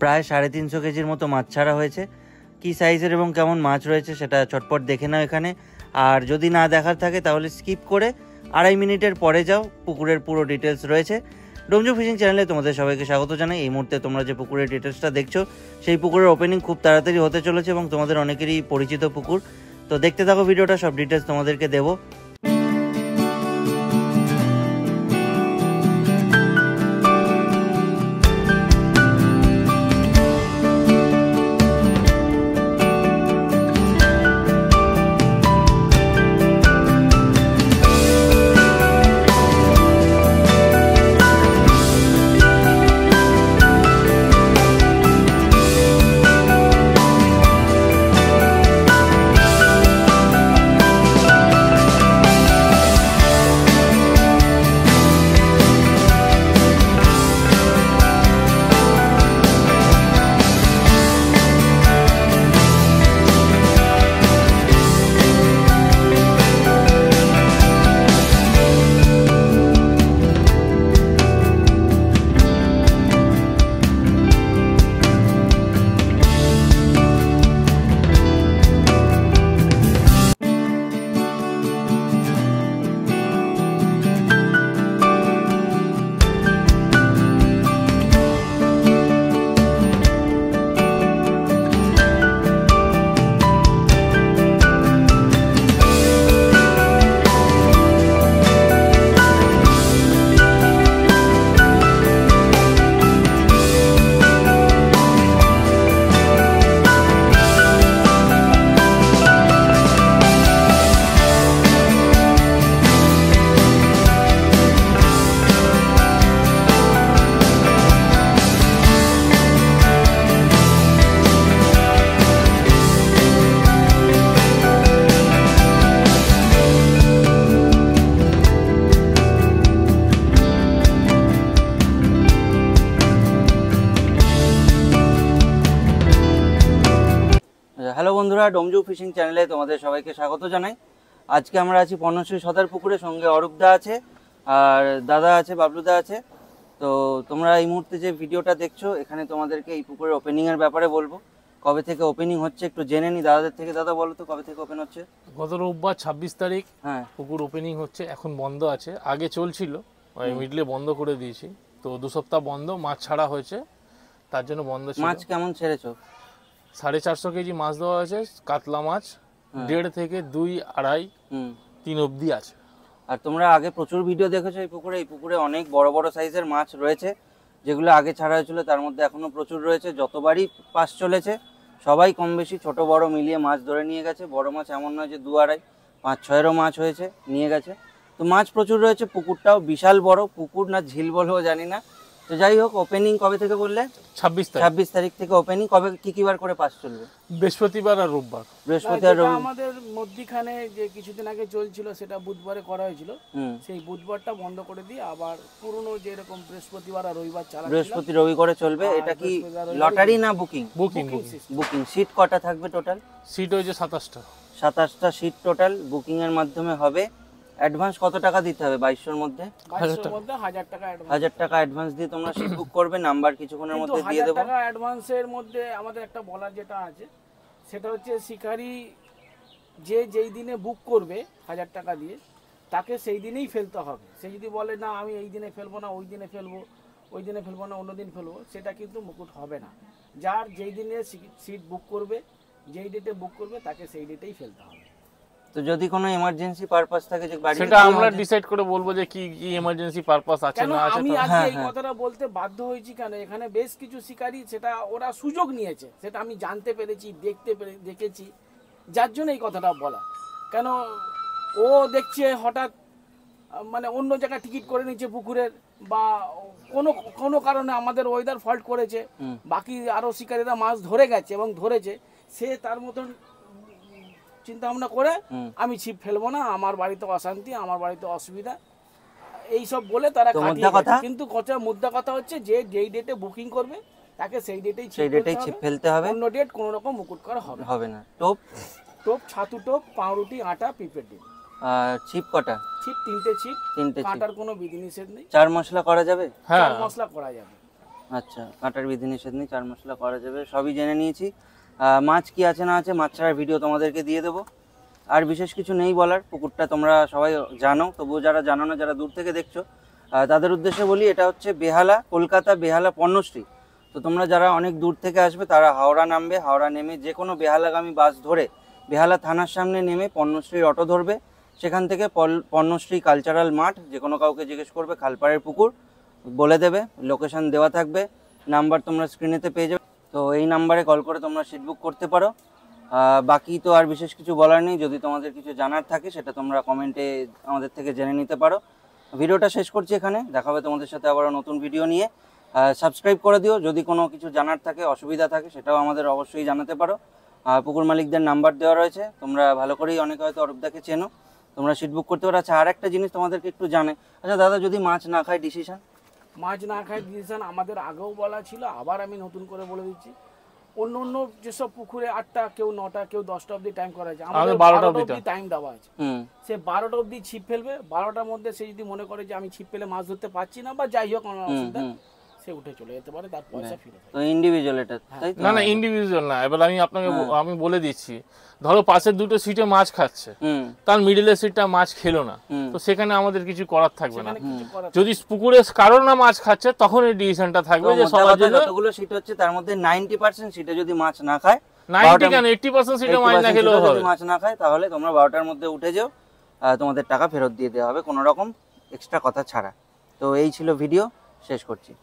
প্রায় 350 কেজির মতো মাছ ছাড়া হয়েছে। কি সাইজের এবং কেমন মাছ রয়েছে সেটা চটপট দেখে নাও এখানে। আর যদি না দেখার থাকে তাহলে স্কিপ করে 2.5 মিনিটের পরে যাও, পুকুরের পুরো ডিটেলস রয়েছে। ডোমজু ফিশিং চ্যানেলে তোমাদের সবাইকে স্বাগত জানাই। এই মুহূর্তে তোমরা যে পুকুরের ডিটেলসটা দেখছো সেই পুকুরের ওপেনিং খুব তাড়াতাড়ি হতে চলেছে এবং তোমাদের অনেকেরই পরিচিত পুকুর। তো দেখতে থাকো ভিডিওটা, সব ডিটেলস তোমাদেরকে দেবো। হ্যালো বন্ধুরা, ডোমজু ফিশিং চ্যানেলে তোমাদের সবাইকে স্বাগত জানাই। আজকে আমরা আছি পর্ণশ্রী সদার পুকুরে, সঙ্গে অরূপদা আছে আর দাদা আছে, বাবলুদা আছে। তো তোমরা এই মুহূর্তে যে ভিডিওটা দেখছো এখানে তোমাদেরকে এই পুকুরের ওপেনিংয়ের ব্যাপারে বলবো। কবে থেকে ওপেনিং হচ্ছে একটু জেনে নি দাদাদের থেকে। দাদা বলো তো কবে থেকে ওপেন হচ্ছে? গত রোববার 26 তারিখ হ্যাঁ পুকুর ওপেনিং হচ্ছে। এখন বন্ধ আছে, আগে চলছিল, মিডলে বন্ধ করে দিয়েছি। তো 2 সপ্তাহ বন্ধ, মাছ ছাড়া হয়েছে, তার জন্য বন্ধ ছিল। মাছ কেমন ছেড়েছো? 450 কেজি মাছ দেওয়া হয়েছে। কাতলা মাছ 1.5 থেকে 2, 2.5, 3 অবধি আছে। আর তোমরা আগে প্রচুর ভিডিও দেখেছো এই পুকুরে। এই পুকুরে অনেক বড় বড় সাইজের মাছ রয়েছে, যেগুলো আগে ছাড়া হয়েছিল তার মধ্যে এখনো প্রচুর রয়েছে। যতবারই পাস চলেছে সবাই কম বেশি ছোট বড় মিলিয়ে মাছ ধরে নিয়ে গেছে। বড় মাছ এমন নয় যে 2, 2.5, 5, 6-এরও মাছ হয়েছে, নিয়ে গেছে। তো মাছ প্রচুর রয়েছে, পুকুরটাও বিশাল বড় পুকুর, না ঝিল বলবো জানি না। তো যাই হোক, ওপেনিং কবে থেকে বললে? 26 তারিখ থেকে ওপেনিং। কবে কি বার করে পাস চলবে? বৃহস্পতিবার আর রোববার। বৃহস্পতিবার আমাদের মধ্যখানে যে কিছুদিন আগে চলছিল সেটা বুধবারে করা হয়েছিল, সেই বুধবারটা বন্ধ করে দিয়ে আবার পুরনো যে এরকম বৃহস্পতিবার আর রবিবার চালাচ্ছিল। বৃহস্পতি রবি করে চলবে। এটা কি লটারি না বুকিং? বুকিং। সিট কটা থাকবে টোটাল? সিট হয়েছে 27টা সিট টোটাল বুকিং এর মাধ্যমে হবে। অ্যাডভান্স কত টাকা দিতে হবে? 2200-এর মধ্যে 1000 টাকা অ্যাডভান্স দিয়ে তোমরা সিট বুক করবে। নাম্বার কিছুক্ষণের মধ্যে দিয়ে দেবো। 1000 টাকা অ্যাডভান্সের মধ্যে আমাদের একটা বলার যেটা আছে সেটা হচ্ছে, শিকারি যেই দিনে বুক করবে 1000 টাকা দিয়ে, তাকে সেই দিনেই ফেলতে হবে। সে যদি বলে না আমি এই দিনে ফেলবো না, ওই দিনে ফেলবো, ওই দিনে ফেলবো না, অন্য দিন ফেলবো, সেটা কিন্তু মুকুট হবে না। যার যেই দিনে সিট বুক করবে, যেই ডেটে বুক করবে, তাকে সেই ডেটেই ফেলতে হবে। তো যদি কোনো এমার্জেন্সি পারপাস থাকে যে বাড়ি, সেটা আমরা ডিসাইড করে বলবো যে কি কি এমার্জেন্সি পারপাস আছে না আছে। আমি আজকে এই কথাটা বলতে বাধ্য হয়েছি কেন, এখানে বেশ কিছু শিকারী সেটা ওরা সুযোগ নিয়েছে, সেটা আমি জানতে পেরেছি, দেখেছি, যার জন্য এই কথাটা বলা। কেন ও দেখছে হঠাৎ মানে অন্য জায়গায় টিকিট করে নিচ্ছে পুকুরের, বা কোনো কারণে আমাদের ওয়েদার ফল্ট করেছে, বাকি আরো শিকারীরা মাছ ধরে গেছে এবং ধরেছে, সে তার মতন চিন্তা ভাবনা করে আমি ছিপ ফেলবো না, আমার বাড়িতে অশান্তি, আমার বাড়িতে অসুবিধা, এইসব বলে তারা কাটিয়ে গেছে। কিন্তু মুদ্রা কথা হচ্ছে যে যেই ডেটে বুকিং করবে তাকে সেই ডেটেই ছিপ ফেলতে হবে। অন্য ডেট কোনো রকম মুকুট করা হবে না। টোপ, ছাতু টোপ, পাউরুটি, আটা, পিঁপড়ের ডিম। ছিপ কটা? ছিপ 3টে ছিপ, কাটার কোনো বিধি নিষেধ নেই। 4 মশলা করা যাবে? হ্যাঁ, 4 মশলা করা যাবে। আচ্ছা, কাঁটার বিধিনিষেধ নেই, চার মশলা করা যাবে, সবই জেনে নিয়েছি। মাছ কি আছে না আছে মাছ ছাড়ার ভিডিও তোমাদেরকে দিয়ে দেবো। আর বিশেষ কিছু নেই বলার, পুকুরটা তোমরা সবাই জানো, তবুও যারা জানো না, যারা দূর থেকে দেখছো তাদের উদ্দেশ্যে বলি, এটা হচ্ছে বেহালা, কলকাতা বেহালা পণ্যশ্রী। তো তোমরা যারা অনেক দূর থেকে আসবে তারা হাওড়া নামবে, হাওড়া নেমে যে কোনো বেহালাগামী বাস ধরে বেহালা থানার সামনে নেমে পণ্যশ্রীর অটো ধরবে, সেখান থেকে পণ্যশ্রী কালচারাল মাঠ, যে কোনো কাউকে জিজ্ঞেস করবে খালপাড়ের পুকুর বলে দেবে, লোকেশন দেওয়া থাকবে, নাম্বার তোমরা স্ক্রিনেতে পেয়ে যাবে। তো এই নাম্বারে কল করে তোমরা সিট বুক করতে পারো। বাকি তো আর বিশেষ কিছু বলার নেই, যদি তোমাদের কিছু জানার থাকে সেটা তোমরা কমেন্টে আমাদের থেকে জেনে নিতে পারো। ভিডিওটা শেষ করছি এখানে, দেখা হবে তোমাদের সাথে আবারও নতুন ভিডিও নিয়ে। সাবস্ক্রাইব করে দিও, যদি কোনো কিছু জানার থাকে, অসুবিধা থাকে সেটাও আমাদের অবশ্যই জানাতে পারো। পুকুর মালিকদের নাম্বার দেওয়া রয়েছে, তোমরা ভালো করেই, অনেকে হয়তো অরূপদাকে চেনো, তোমরা সিট বুক করতে পারো। আচ্ছা, আর একটা জিনিস তোমাদেরকে একটু জানে, আচ্ছা দাদা, যদি মাছ না খায় ডিসিশন? মাছ না খায় ডিসিশন আমাদের আগেও বলা ছিল, আবার আমি নতুন করে বলে দিচ্ছি, অন্য অন্য যেসব পুকুরে 8টা, কেউ 9টা, কেউ 10টা অবধি টাইম করা আছে, আমাদের 12টা অবধি টাইম দেওয়া আছে। সে 12টা অবধি ছিপ ফেলবে, 12টার মধ্যে সে যদি মনে করে যে আমি ছিপ ফেলে মাছ ধরতে পারছি না বা যাই হোক কোনো অসুবিধা, সে উঠে চলে যেতে পারে, তার পয়সা ফিরে তো ইন্ডিভিজুয়াল এটা, তাই তো? না না, ইন্ডিভিজুয়াল না। এবার আমি আপনাকে আমি বলে দিচ্ছি, ধরো পাশের দুটো সিটে মাছ খাচ্ছে, তার মিডিলের সিটটা মাছ খেলো না, তো সেখানে আমাদের কিছু করার থাকবে না। কিছু করার যদি পুকুরে কারোর না মাছ খাচ্ছে, তখন এই ডিসিশনটা থাকবে যে সবার জন্য। যতগুলো সিট হচ্ছে তার মধ্যে 90% সিটে যদি মাছ না খায়, 90 কেন 80% সিটে মাছ না খেলেও হবে। যদি মাছ না খায় তাহলে তোমরা 12টার মধ্যে উঠে যাও, তোমাদের টাকা ফেরত দিয়ে দেওয়া হবে কোনো রকম এক্সট্রা কথা ছাড়া। তো এই ছিল ভিডিও, শেষ করছি।